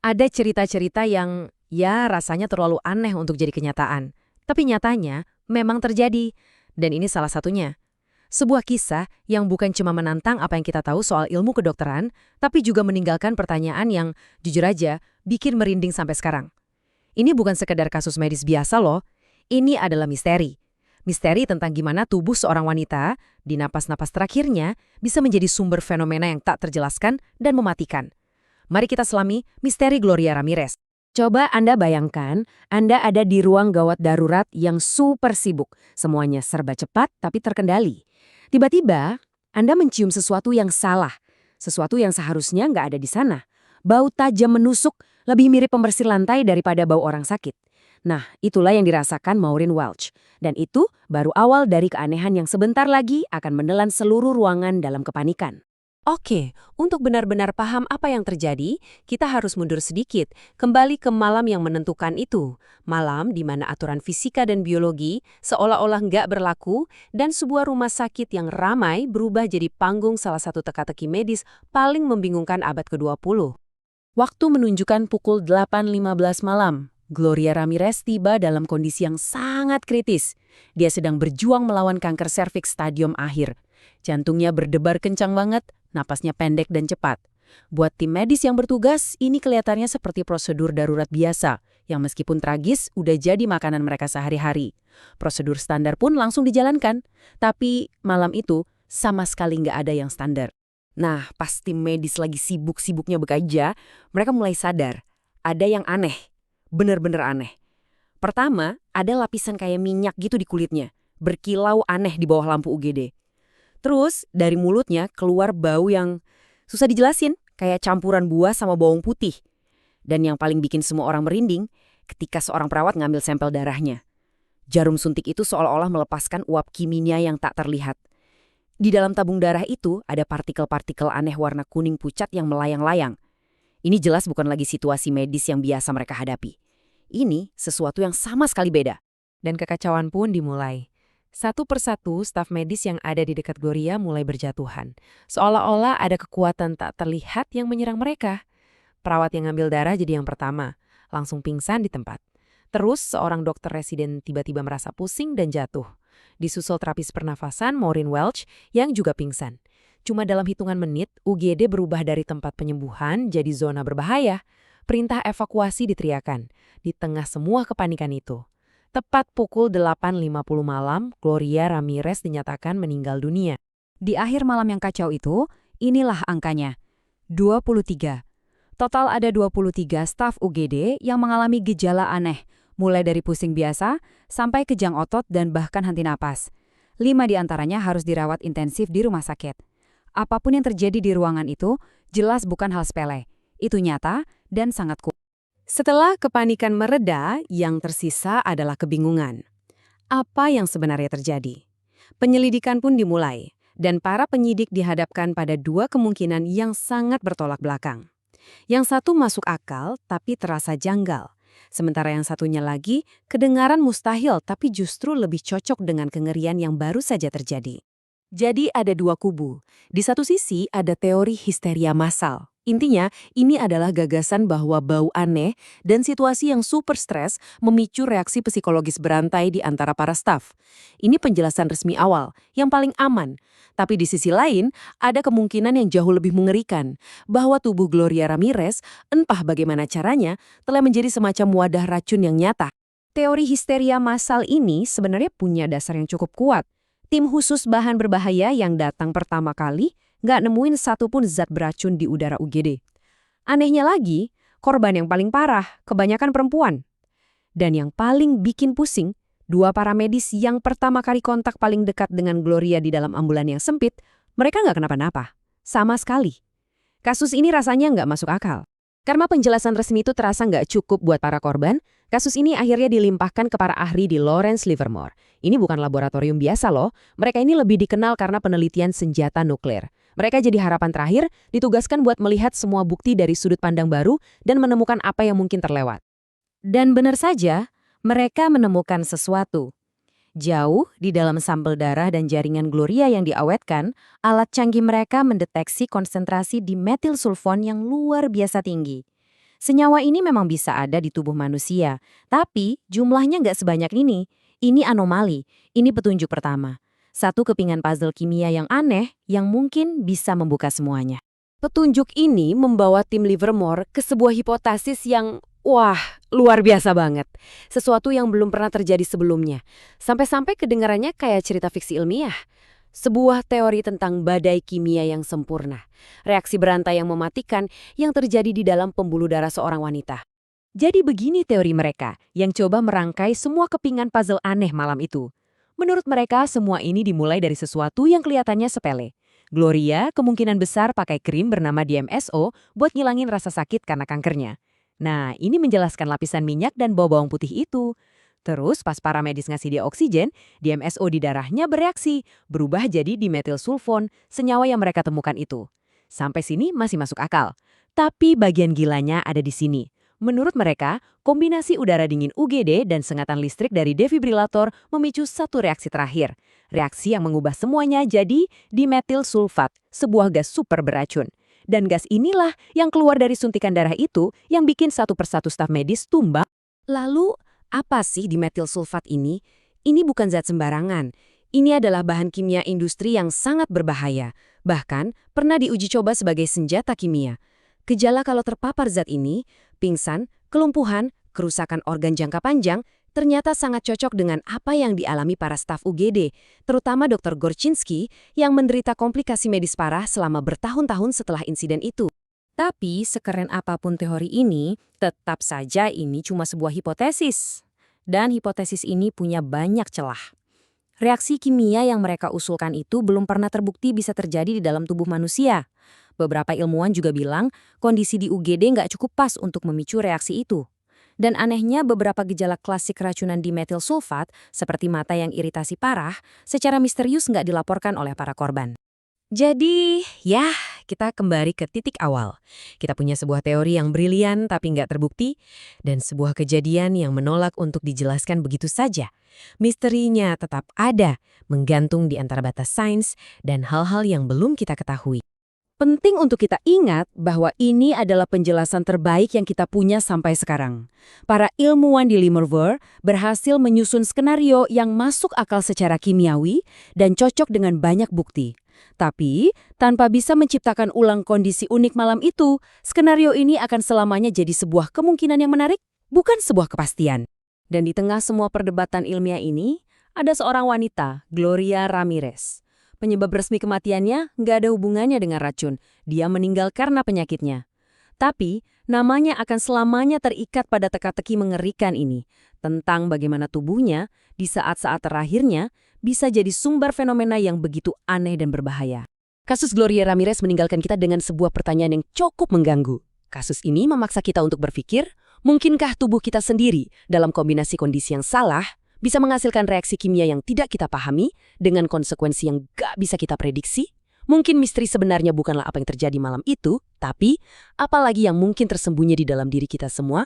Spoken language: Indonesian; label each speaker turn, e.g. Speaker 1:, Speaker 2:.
Speaker 1: Ada cerita-cerita yang ya rasanya terlalu aneh untuk jadi kenyataan. Tapi nyatanya memang terjadi. Dan ini salah satunya. Sebuah kisah yang bukan cuma menantang apa yang kita tahu soal ilmu kedokteran, tapi juga meninggalkan pertanyaan yang jujur aja bikin merinding sampai sekarang. Ini bukan sekedar kasus medis biasa loh. Ini adalah misteri. Misteri tentang gimana tubuh seorang wanita di napas-napas terakhirnya bisa menjadi sumber fenomena yang tak terjelaskan dan mematikan. Mari kita selami misteri Gloria Ramirez. Coba Anda bayangkan, Anda ada di ruang gawat darurat yang super sibuk. Semuanya serba cepat tapi terkendali. Tiba-tiba, Anda mencium sesuatu yang salah. Sesuatu yang seharusnya nggak ada di sana. Bau tajam menusuk, lebih mirip pembersih lantai daripada bau orang sakit. Nah, itulah yang dirasakan Maureen Welch. Dan itu baru awal dari keanehan yang sebentar lagi akan menelan seluruh ruangan dalam kepanikan. Oke, untuk benar-benar paham apa yang terjadi, kita harus mundur sedikit, kembali ke malam yang menentukan itu. Malam di mana aturan fisika dan biologi seolah-olah nggak berlaku, dan sebuah rumah sakit yang ramai berubah jadi panggung salah satu teka-teki medis paling membingungkan abad ke-20. Waktu menunjukkan pukul 8.15 malam. Gloria Ramirez tiba dalam kondisi yang sangat kritis. Dia sedang berjuang melawan kanker serviks stadium akhir. Jantungnya berdebar kencang banget, napasnya pendek dan cepat. Buat tim medis yang bertugas, ini kelihatannya seperti prosedur darurat biasa, yang meskipun tragis, udah jadi makanan mereka sehari-hari. Prosedur standar pun langsung dijalankan, tapi malam itu sama sekali nggak ada yang standar. Nah, pas tim medis lagi sibuk-sibuknya bekerja, mereka mulai sadar, ada yang aneh, bener-bener aneh. Pertama, ada lapisan kayak minyak gitu di kulitnya, berkilau aneh di bawah lampu UGD. Terus, dari mulutnya keluar bau yang susah dijelasin, kayak campuran buah sama bawang putih. Dan yang paling bikin semua orang merinding, ketika seorang perawat ngambil sampel darahnya. Jarum suntik itu seolah-olah melepaskan uap kimia yang tak terlihat. Di dalam tabung darah itu ada partikel-partikel aneh warna kuning pucat yang melayang-layang. Ini jelas bukan lagi situasi medis yang biasa mereka hadapi. Ini sesuatu yang sama sekali beda. Dan kekacauan pun dimulai. Satu persatu, staf medis yang ada di dekat Gloria mulai berjatuhan. Seolah-olah ada kekuatan tak terlihat yang menyerang mereka. Perawat yang ngambil darah jadi yang pertama, langsung pingsan di tempat. Terus, seorang dokter residen tiba-tiba merasa pusing dan jatuh. Disusul terapis pernafasan Maureen Welch yang juga pingsan. Cuma dalam hitungan menit, UGD berubah dari tempat penyembuhan jadi zona berbahaya. Perintah evakuasi diteriakan. Di tengah semua kepanikan itu. Tepat pukul 8.50 malam, Gloria Ramirez dinyatakan meninggal dunia. Di akhir malam yang kacau itu, inilah angkanya. 23. Total ada 23 staf UGD yang mengalami gejala aneh, mulai dari pusing biasa sampai kejang otot dan bahkan henti napas. 5 diantaranya harus dirawat intensif di rumah sakit. Apapun yang terjadi di ruangan itu, jelas bukan hal sepele. Itu nyata dan sangat kuat. Setelah kepanikan mereda, yang tersisa adalah kebingungan. Apa yang sebenarnya terjadi? Penyelidikan pun dimulai, dan para penyidik dihadapkan pada dua kemungkinan yang sangat bertolak belakang. Yang satu masuk akal, tapi terasa janggal. Sementara yang satunya lagi, kedengaran mustahil, tapi justru lebih cocok dengan kengerian yang baru saja terjadi. Jadi ada dua kubu. Di satu sisi ada teori histeria massal. Intinya, ini adalah gagasan bahwa bau aneh dan situasi yang super stres memicu reaksi psikologis berantai di antara para staf. Ini penjelasan resmi awal, yang paling aman. Tapi di sisi lain, ada kemungkinan yang jauh lebih mengerikan, bahwa tubuh Gloria Ramirez, entah bagaimana caranya, telah menjadi semacam wadah racun yang nyata. Teori histeria massal ini sebenarnya punya dasar yang cukup kuat. Tim khusus bahan berbahaya yang datang pertama kali nggak nemuin satupun zat beracun di udara UGD. Anehnya lagi, korban yang paling parah, kebanyakan perempuan. Dan yang paling bikin pusing, dua paramedis yang pertama kali kontak paling dekat dengan Gloria di dalam ambulan yang sempit, mereka nggak kenapa-napa. Sama sekali. Kasus ini rasanya nggak masuk akal. Karena penjelasan resmi itu terasa nggak cukup buat para korban, kasus ini akhirnya dilimpahkan ke para ahli di Lawrence Livermore. Ini bukan laboratorium biasa loh, mereka ini lebih dikenal karena penelitian senjata nuklir. Mereka jadi harapan terakhir, ditugaskan buat melihat semua bukti dari sudut pandang baru dan menemukan apa yang mungkin terlewat. Dan benar saja, mereka menemukan sesuatu. Jauh di dalam sampel darah dan jaringan Gloria yang diawetkan, alat canggih mereka mendeteksi konsentrasi dimetilsulfon yang luar biasa tinggi. Senyawa ini memang bisa ada di tubuh manusia, tapi jumlahnya nggak sebanyak ini. Ini anomali, ini petunjuk pertama. Satu kepingan puzzle kimia yang aneh yang mungkin bisa membuka semuanya. Petunjuk ini membawa tim Livermore ke sebuah hipotesis yang, wah, luar biasa banget. Sesuatu yang belum pernah terjadi sebelumnya. Sampai-sampai kedengarannya kayak cerita fiksi ilmiah. Sebuah teori tentang badai kimia yang sempurna. Reaksi berantai yang mematikan yang terjadi di dalam pembuluh darah seorang wanita. Jadi begini teori mereka yang coba merangkai semua kepingan puzzle aneh malam itu. Menurut mereka, semua ini dimulai dari sesuatu yang kelihatannya sepele. Gloria kemungkinan besar pakai krim bernama DMSO buat ngilangin rasa sakit karena kankernya. Nah, ini menjelaskan lapisan minyak dan bau bawang putih itu. Terus pas para medis ngasih dia oksigen, DMSO di darahnya bereaksi, berubah jadi dimetilsulfon, senyawa yang mereka temukan itu. Sampai sini masih masuk akal. Tapi bagian gilanya ada di sini. Menurut mereka, kombinasi udara dingin UGD dan sengatan listrik dari defibrilator memicu satu reaksi terakhir. Reaksi yang mengubah semuanya jadi dimetilsulfat, sebuah gas super beracun. Dan gas inilah yang keluar dari suntikan darah itu yang bikin satu persatu staf medis tumbang. Lalu, apa sih dimetilsulfat ini? Ini bukan zat sembarangan. Ini adalah bahan kimia industri yang sangat berbahaya. Bahkan, pernah diuji coba sebagai senjata kimia. Gejala kalau terpapar zat ini, pingsan, kelumpuhan, kerusakan organ jangka panjang, ternyata sangat cocok dengan apa yang dialami para staf UGD, terutama Dr. Gorczynski yang menderita komplikasi medis parah selama bertahun-tahun setelah insiden itu. Tapi, sekeren apapun teori ini, tetap saja ini cuma sebuah hipotesis. Dan hipotesis ini punya banyak celah. Reaksi kimia yang mereka usulkan itu belum pernah terbukti bisa terjadi di dalam tubuh manusia. Beberapa ilmuwan juga bilang kondisi di UGD nggak cukup pas untuk memicu reaksi itu. Dan anehnya beberapa gejala klasik keracunan dimetilsulfat, seperti mata yang iritasi parah, secara misterius nggak dilaporkan oleh para korban. Jadi, ya, kita kembali ke titik awal. Kita punya sebuah teori yang brilian tapi nggak terbukti, dan sebuah kejadian yang menolak untuk dijelaskan begitu saja. Misterinya tetap ada, menggantung di antara batas sains dan hal-hal yang belum kita ketahui. Penting untuk kita ingat bahwa ini adalah penjelasan terbaik yang kita punya sampai sekarang. Para ilmuwan di Livermore berhasil menyusun skenario yang masuk akal secara kimiawi dan cocok dengan banyak bukti. Tapi, tanpa bisa menciptakan ulang kondisi unik malam itu, skenario ini akan selamanya jadi sebuah kemungkinan yang menarik, bukan sebuah kepastian. Dan di tengah semua perdebatan ilmiah ini, ada seorang wanita, Gloria Ramirez. Penyebab resmi kematiannya nggak ada hubungannya dengan racun, dia meninggal karena penyakitnya. Tapi, namanya akan selamanya terikat pada teka-teki mengerikan ini, tentang bagaimana tubuhnya, di saat-saat terakhirnya, bisa jadi sumber fenomena yang begitu aneh dan berbahaya. Kasus Gloria Ramirez meninggalkan kita dengan sebuah pertanyaan yang cukup mengganggu. Kasus ini memaksa kita untuk berpikir, mungkinkah tubuh kita sendiri dalam kombinasi kondisi yang salah, bisa menghasilkan reaksi kimia yang tidak kita pahami dengan konsekuensi yang gak bisa kita prediksi? Mungkin misteri sebenarnya bukanlah apa yang terjadi malam itu, tapi apalagi yang mungkin tersembunyi di dalam diri kita semua